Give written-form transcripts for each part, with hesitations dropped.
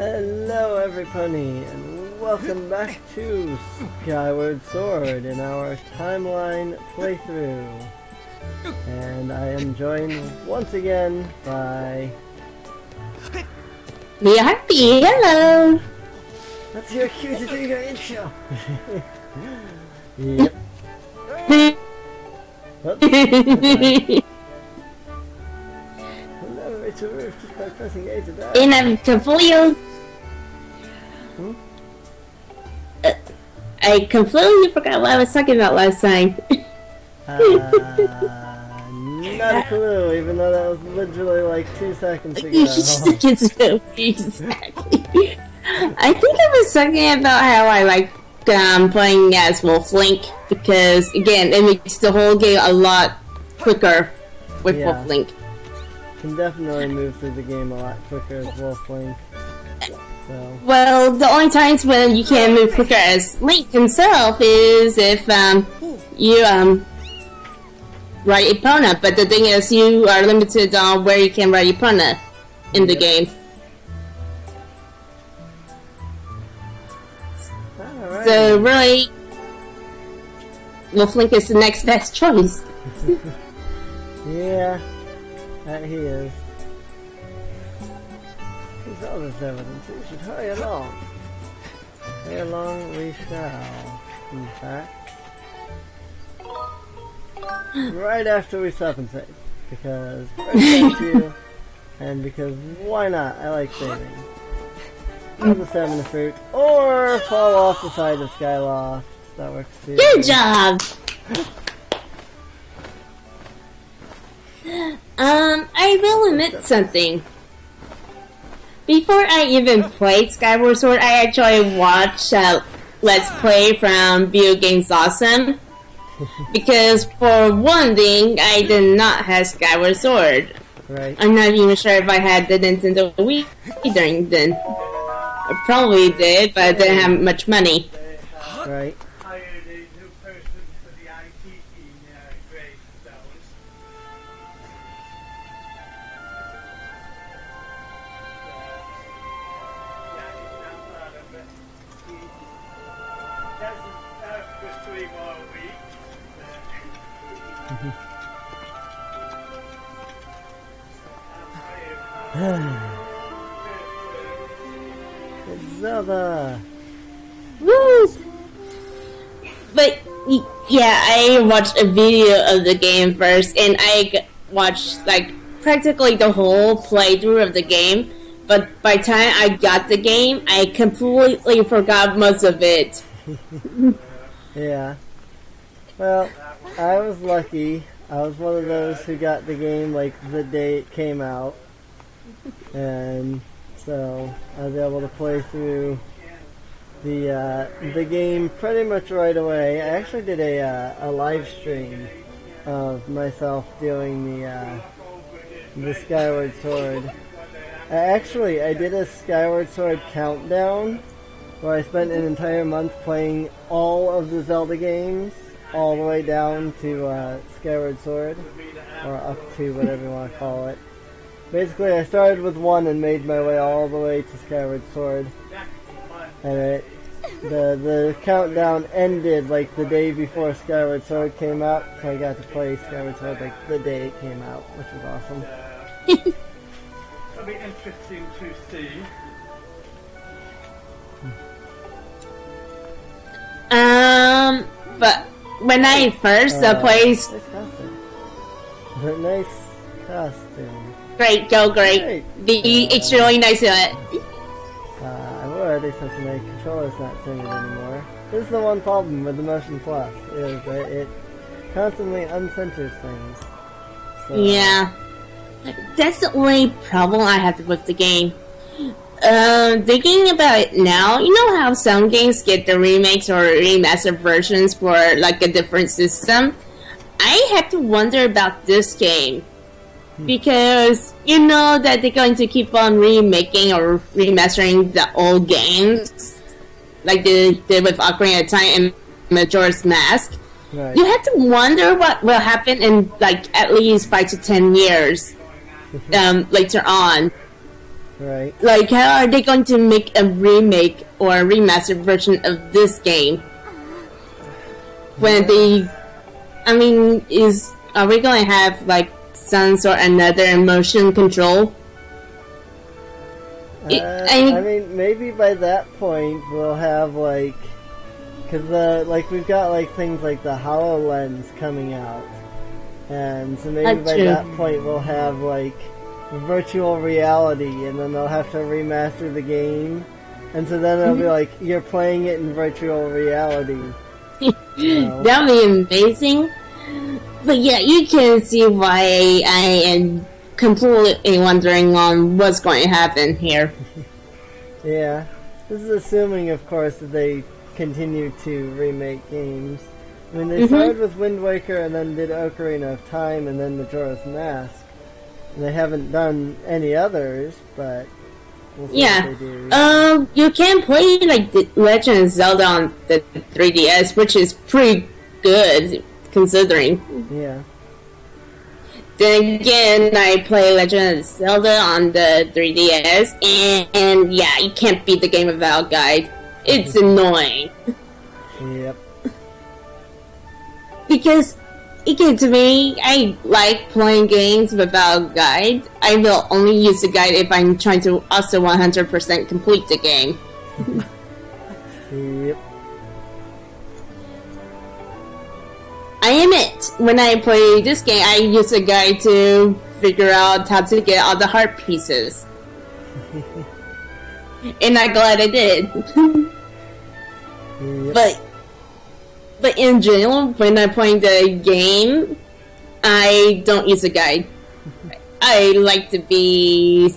Hello everybody, and welcome back to Skyward Sword in our timeline playthrough. And I am joined once again by... Me happy, hello! That's your cue to do your intro! Yep. Oops. To roof just by pressing A to that. Inevitable. I completely forgot what I was talking about last time. Not a clue, even though that was literally like 2 seconds ago. 2 seconds ago, exactly. I think I was talking about how I like playing as Wolf Link because, again, it makes the whole game a lot quicker with Wolf Link. Can definitely move through the game a lot quicker as Wolf Link. So. Well, the only times when you can move quicker as Link himself is if you ride Epona, but the thing is you are limited on where you can ride Epona in the game. Alright. So really, Wolf Link is the next best choice. Yeah. That he is. He's all this evidence. We should hurry along. Hurry along we shall. In fact. Right after we stop and save. Because thank you. And because why not? I like saving. Or the stamina fruit. Or fall off the side of Skyloft. That works too. Good job! I will admit something. Before I even played Skyward Sword, I actually watched Let's Play from Video Games Awesome. Because for one thing, I did not have Skyward Sword. Right. I'm not even sure if I had the Nintendo Wii during then. I probably did, but I didn't have much money. Right. Zelda! Woo! But, yeah, I watched a video of the game first, and I watched, like, practically the whole playthrough of the game, but by the time I got the game, I completely forgot most of it. Yeah. Well, I was lucky. I was one of those who got the game, like, the day it came out. And so I was able to play through the game pretty much right away. I actually did a live stream of myself doing the Skyward Sword. I did a Skyward Sword countdown where I spent an entire month playing all of the Zelda games all the way down to Skyward Sword, or up to whatever you want to call it. Basically, I started with 1 and made my way all the way to Skyward Sword. And the countdown ended like the day before Skyward Sword came out, so I got to play Skyward Sword like the day it came out, which was awesome. It'll be interesting to see. But when I first played... Nice costume. But nice costume. Great, go great. It's really nice. I would, except my controller's not saying it anymore. This is the one problem with the Motion Plus, is that it constantly uncenters things. So, yeah. That's the only problem I have with the game. Thinking about it now, you know how some games get the remakes or remastered versions for like a different system? I have to wonder about this game. Because you know that they're going to keep on remaking or remastering the old games, like they did with Ocarina of Time and Majora's Mask. Right. You have to wonder what will happen in like at least 5 to 10 years later on. Right. Like, how are they going to make a remake or a remastered version of this game? When are we going to have, like, some sort of another motion control? I mean, maybe by that point we'll have, like, because, like, we've got, like, things like the HoloLens coming out. And so maybe by that point we'll have, like, virtual reality, and then they'll have to remaster the game, and so then it'll be like you're playing it in virtual reality. That'd be amazing. But yeah, you can see why I am completely wondering on what's going to happen here. Yeah, this is assuming, of course, that they continue to remake games. I mean, they started with Wind Waker and then did Ocarina of Time and then Majora's Mask. They haven't done any others, but we'll see what they do. You can play like the Legend of Zelda on the 3DS, which is pretty good considering. Yeah. Then again, I play Legend of Zelda on the 3DS, and yeah, you can't beat the game without a guide. It's annoying. Yep. Because again, to me, I like playing games without a guide. I will only use the guide if I'm trying to also 100% complete the game. Yep. I admit, when I play this game, I use a guide to figure out how to get all the heart pieces. And I'm glad I did. Yep. But in general, when I'm playing the game, I don't use a guide. I like to be,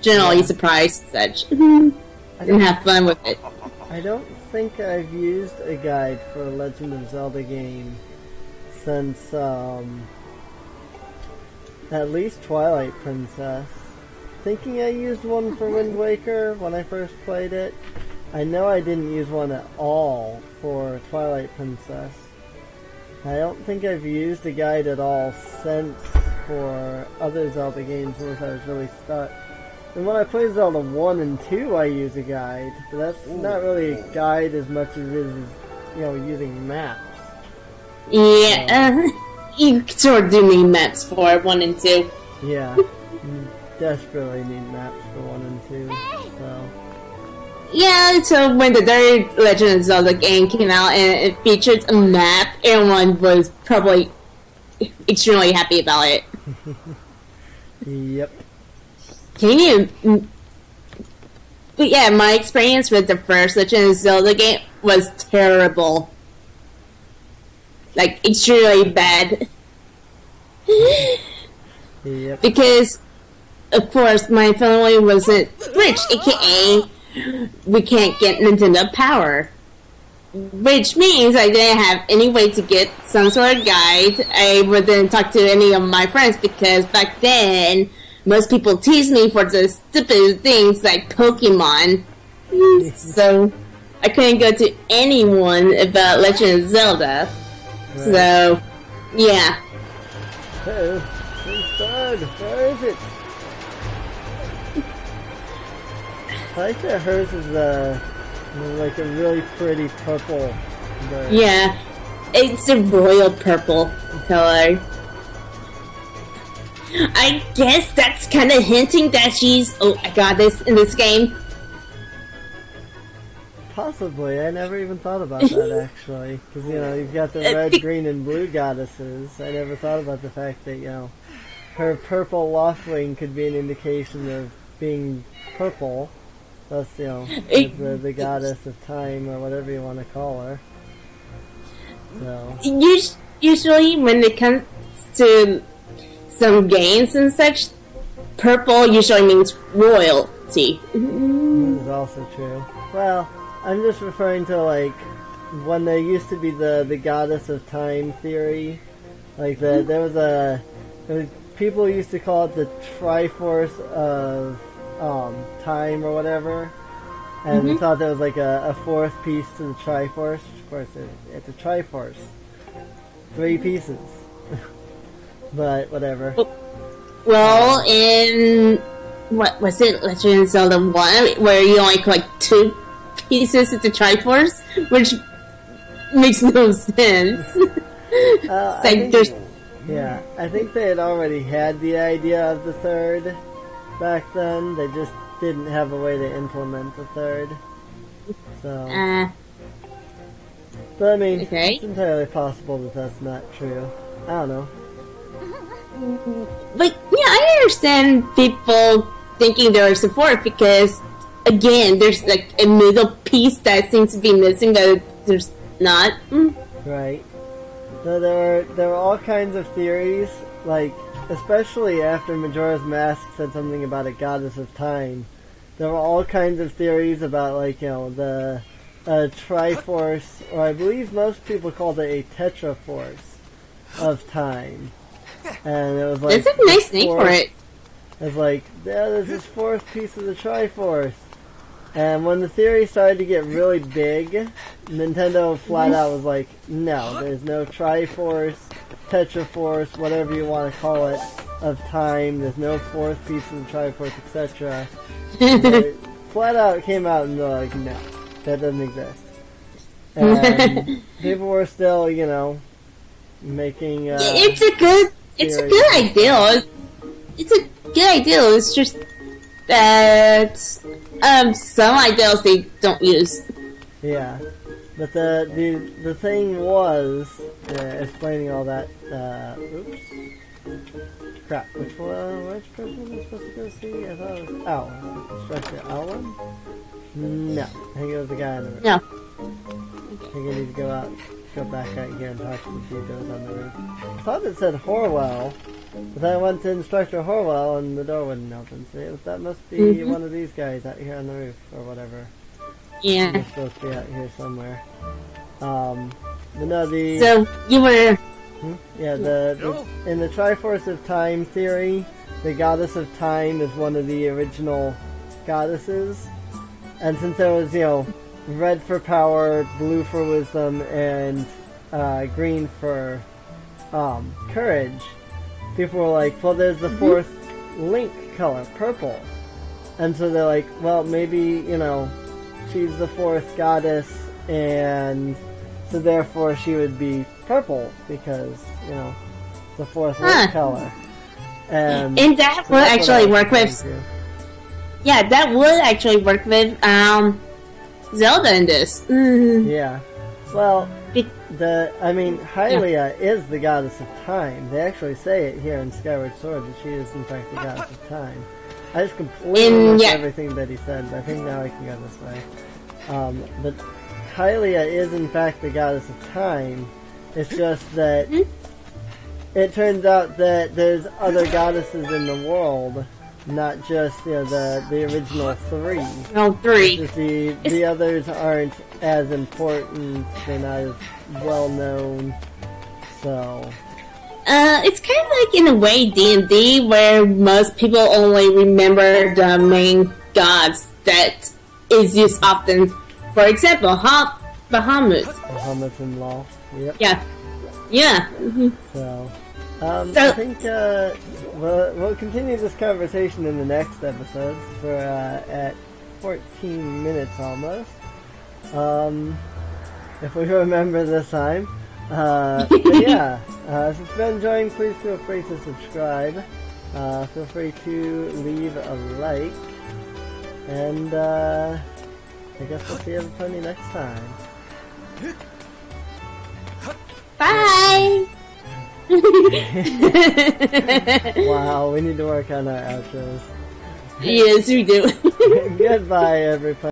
generally surprised and such. And have fun with it. I don't think I've used a guide for a Legend of Zelda game since, at least Twilight Princess. Thinking I used one for Wind Waker when I first played it. I know I didn't use one at all for Twilight Princess. I don't think I've used a guide at all since for other Zelda games unless I was really stuck. And when I play Zelda 1 and 2, I use a guide, but that's not really a guide as much as it is, using maps. Yeah, you sort of do need maps for 1 and 2. Yeah, you desperately need maps for 1 and 2, so... Yeah, so when the third Legend of Zelda game came out and it featured a map, everyone was probably extremely happy about it. Yep. But yeah, my experience with the first Legend of Zelda game was terrible. Like, extremely bad. Yep. Because, of course, my family wasn't rich, aka... we can't get Nintendo Power. Which means I didn't have any way to get some sort of guide. I wouldn't talk to any of my friends because back then, most people teased me for the stupid things like Pokemon. So, I couldn't go to anyone about Legend of Zelda. Right. So, yeah. It's bad. Where is it? I like that hers is like a really pretty purple bird. Yeah, it's a royal purple color. I guess that's kind of hinting that she's a goddess in this game. Possibly. I never even thought about that, actually. Because, you've got the red, green, and blue goddesses. I never thought about the fact that, her purple Loftwing could be an indication of being purple. That's, the goddess of time, or whatever you want to call her. So. Usually, when it comes to some games and such, purple usually means royalty. This is also true. Well, I'm just referring to, like, when there used to be the goddess of time theory. Like, there was people used to call it the Triforce of time or whatever, and we thought that was like a fourth piece to the Triforce. Of course, it's a Triforce, 3 pieces. But whatever. Well, in what was it, Legend of Zelda 1, where you only collect 2 pieces of the Triforce, which makes no sense. I think they had already had the idea of the third back then. They just didn't have a way to implement the third. So, but I mean, it's entirely possible that that's not true. I don't know. But yeah, I understand people thinking there is a fourth because, again, there's like a middle piece that seems to be missing that there's not. Right. So there were all kinds of theories, like especially after Majora's Mask said something about a goddess of time. There were all kinds of theories about, like, you know, the Triforce, or I believe most people called it a Tetraforce of time. And it was like, that's a nice name for it. It's like, yeah, there's this fourth piece of the Triforce. And when the theory started to get really big, Nintendo flat out was like, no, there's no Triforce, Tetraforce, whatever you want to call it, of time. There's no fourth piece of the Triforce, etc. They flat out came out and they're like, no, that doesn't exist. And people were still, you know, making it's a good idea. It's a good idea. It's just that some ideals they don't use. Yeah, but the thing was explaining all that. Oops, crap. Which person was I supposed to go see? I thought it was Instructor Alwyn. No, I think it was the guy on the roof. No. I think I need to go back out here and talk to the dude that was on the roof. I thought it said Horwell, but then I went to Instructor Horwell and the door wouldn't open. So that must be one of these guys out here on the roof or whatever. Yeah. They're supposed to be out here somewhere. But no, so you were. Yeah, in the Triforce of Time theory, the Goddess of Time is one of the original goddesses. And since there was, you know, red for power, blue for wisdom, and green for courage, people were like, well, there's the fourth link color, purple. And so they're like, well, maybe, you know, she's the fourth goddess, and so therefore she would be purple, because, you know, the fourth link color. And that would actually work with... Yeah, that would actually work with Zelda in this. Yeah. Well, Hylia is the goddess of time. They actually say it here in Skyward Sword that she is in fact the goddess of time. I just completely missed everything that he said, but I think now I can go this way. But Hylia is in fact the goddess of time. It's just that it turns out that there's other goddesses in the world, not just, you know, the original three. No, 3. Just the others aren't as important. They're not as well known. So it's kind of like in a way D&D, where most people only remember the main gods that is used often. For example, Bahamut. Bahamut and Law. Yep. Yeah. So I think we'll continue this conversation in the next episode. We're at 14 minutes almost. If we remember this time. But yeah, if you've been enjoying, please feel free to subscribe. Feel free to leave a like. And I guess we'll see everybody next time. Bye! Wow, we need to work on our outros. Yes, we do. Goodbye, everybody.